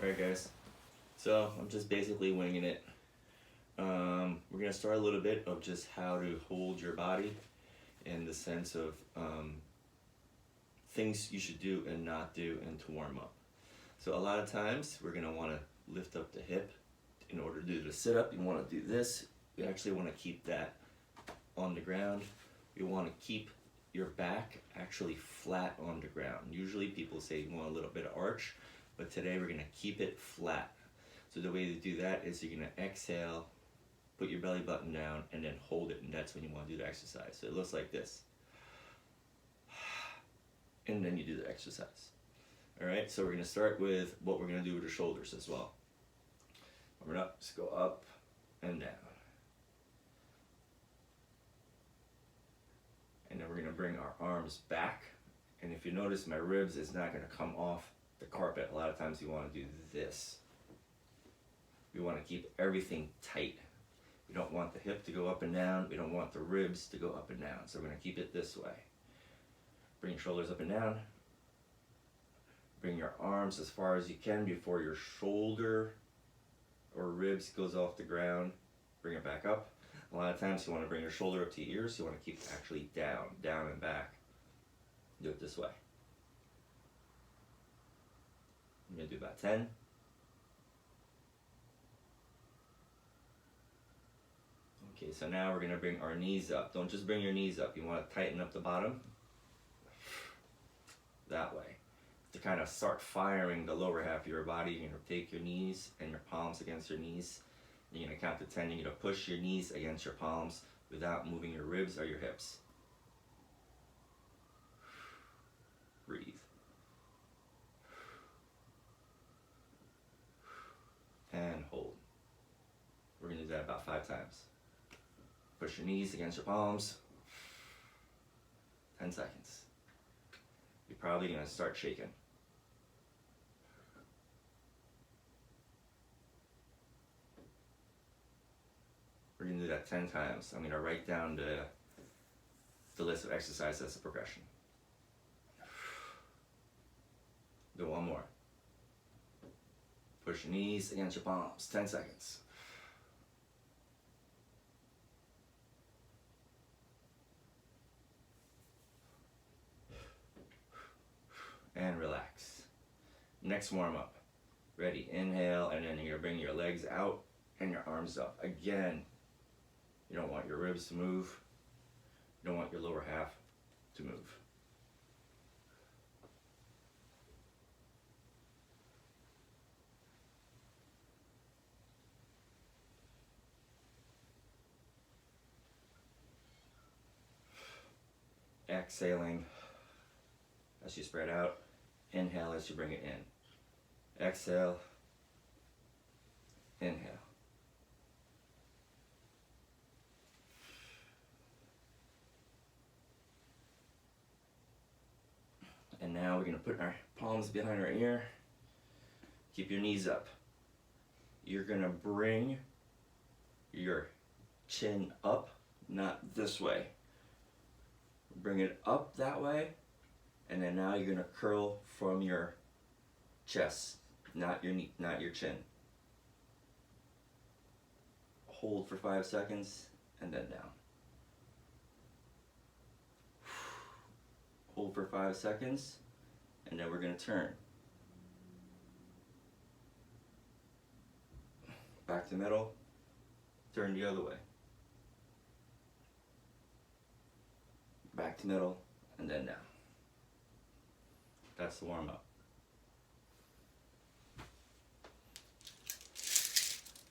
Alright guys, so I'm just basically winging it. We're going to start a little bit of just how to hold your body in the sense of things you should do and not do and to warm up. So a lot of times we're going to want to lift up the hip in order to do the sit up. You want to do this. We actually want to keep that on the ground. You want to keep your back actually flat on the ground. Usually people say you want a little bit of arch, but today we're going to keep it flat. So the way to do that is you're going to exhale, put your belly button down, and then hold it, and that's when you want to do the exercise. So it looks like this. And then you do the exercise. Alright, so we're going to start with what we're going to do with the shoulders as well. Warm it up, just go up and down. And then we're going to bring our arms back. And if you notice, my ribs is not going to come off the carpet. A lot of times you want to do this. We want to keep everything tight. We don't want the hip to go up and down. We don't want the ribs to go up and down. So we're going to keep it this way. Bring your shoulders up and down. Bring your arms as far as you can before your shoulder or ribs goes off the ground. Bring it back up. A lot of times you want to bring your shoulder up to your ears. You want to keep it actually down and back. Do it this way. I'm going to do about 10. Okay, so now we're going to bring our knees up. Don't just bring your knees up. You want to tighten up the bottom. That way. To kind of start firing the lower half of your body, you're going to take your knees and your palms against your knees. You're going to count to 10. You're going to push your knees against your palms without moving your ribs or your hips. Breathe. And hold. We're going to do that about 5 times. Push your knees against your palms. 10 seconds. You're probably going to start shaking. We're going to do that 10 times. I'm going to write down the list of exercises as a progression. Do one more. Push your knees against your palms. 10 seconds. And relax. Next warm up. Ready, inhale, and then you're going to bring your legs out and your arms up. Again, you don't want your ribs to move. You don't want your lower half to move. Exhaling as you spread out. Inhale as you bring it in. Exhale. Inhale. And now we're going to put our palms behind our ear. Keep your knees up. You're going to bring your chin up, not this way. Bring it up that way. And then now you're going to curl from your chest, not your knee, not your chin. Hold for 5 seconds and then down. Hold for 5 seconds and then we're going to turn. Back to middle, turn the other way. Back to middle and then down. That's the warm up.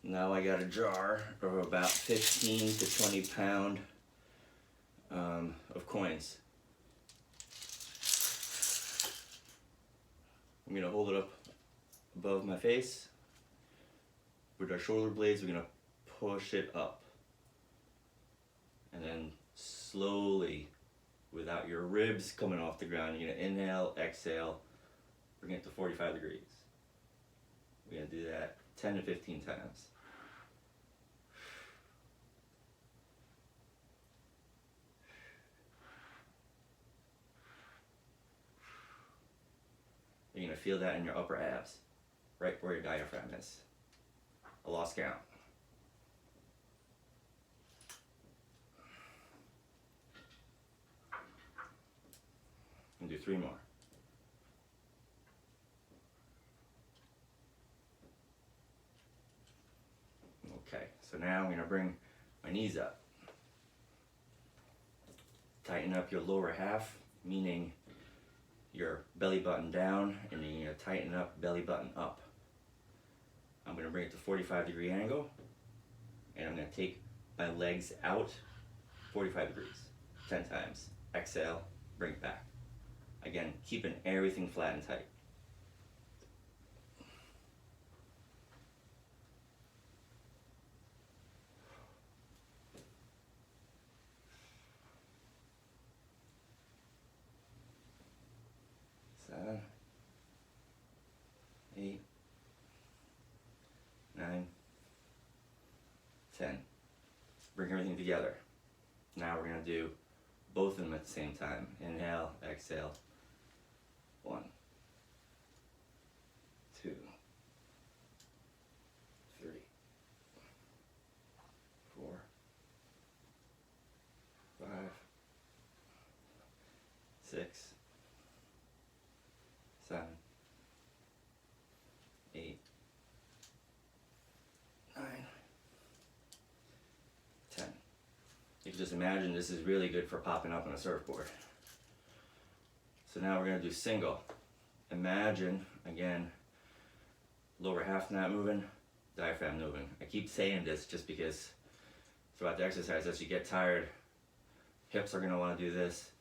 Now I got a jar of about 15 to 20 pound of coins. I'm going to hold it up above my face. With our shoulder blades, we're going to push it up. And then slowly, without your ribs coming off the ground, you're going to inhale, exhale, bring it to 45 degrees. We're going to do that 10 to 15 times. You're going to feel that in your upper abs. right where your diaphragm is. I lost count. And do 3 more. Okay, so now I'm going to bring my knees up. Tighten up your lower half, meaning your belly button down, and then you're going to tighten up belly button up. I'm going to bring it to 45-degree angle, and I'm going to take my legs out 45 degrees, 10 times. Exhale, bring it back. Again, keeping everything flat and tight. Seven, 8, 9, 10. Bring everything together. Now we're going to do both of them at the same time. Inhale, exhale. 1, 2, 3, 4, 5, 6, 7, 8, 9, 10. You can just imagine this is really good for popping up on a surfboard. So now we're going to do single. Imagine, again, lower half not moving, diaphragm moving. I keep saying this just because throughout the exercise, as you get tired, hips are going to want to do this,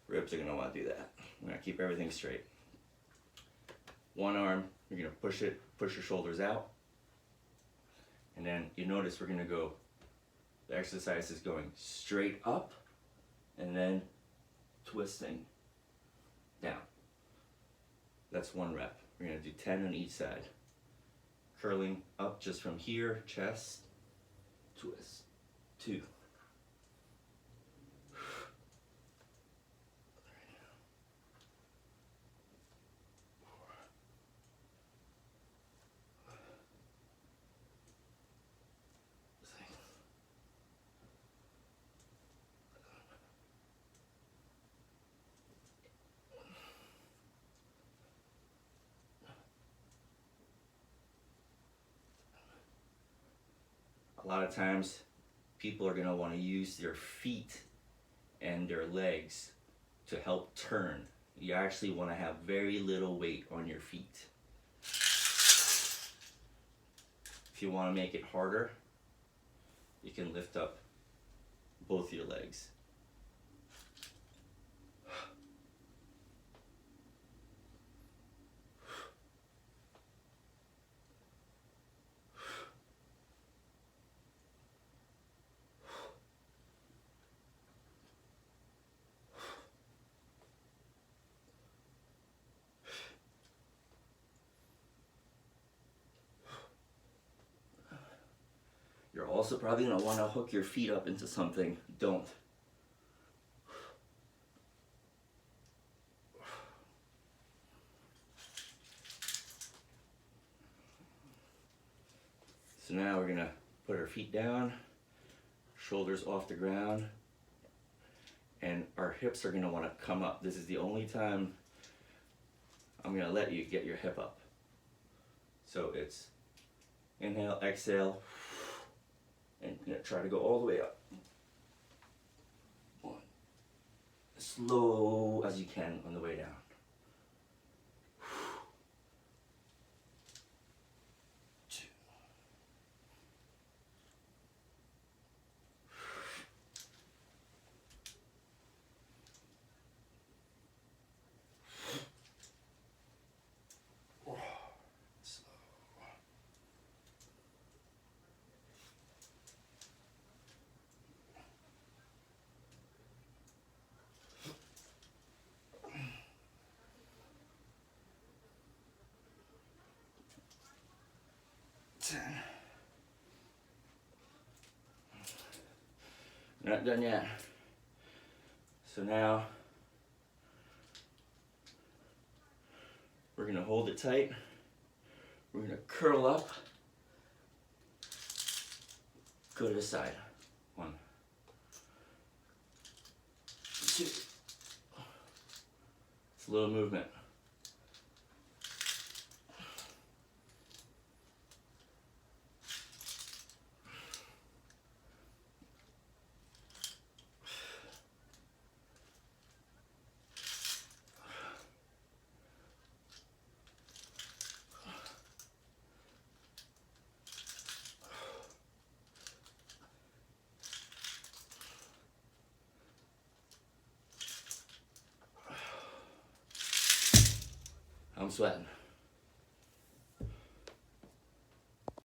ribs are going to want to do that. We're going to keep everything straight. One arm, you're going to push your shoulders out. And then you notice we're going to go, the exercise is going straight up and then twisting down. That's 1 rep. We're going to do 10 on each side. Curling up just from here, chest, twist, 2. A lot of times people are going to want to use their feet and their legs to help turn. You actually want to have very little weight on your feet. If you want to make it harder, you can lift up both your legs. You're also probably going to want to hook your feet up into something. Don't. So now we're going to put our feet down, shoulders off the ground, and our hips are going to want to come up. This is the only time I'm going to let you get your hip up. So it's inhale, exhale, and try to go all the way up. 1. Slow as you can on the way down. 2. 10. Not done yet. So now we're going to hold it tight We're gonna curl up, go to the side. 1, 2. It's a little movement. I'm sweating.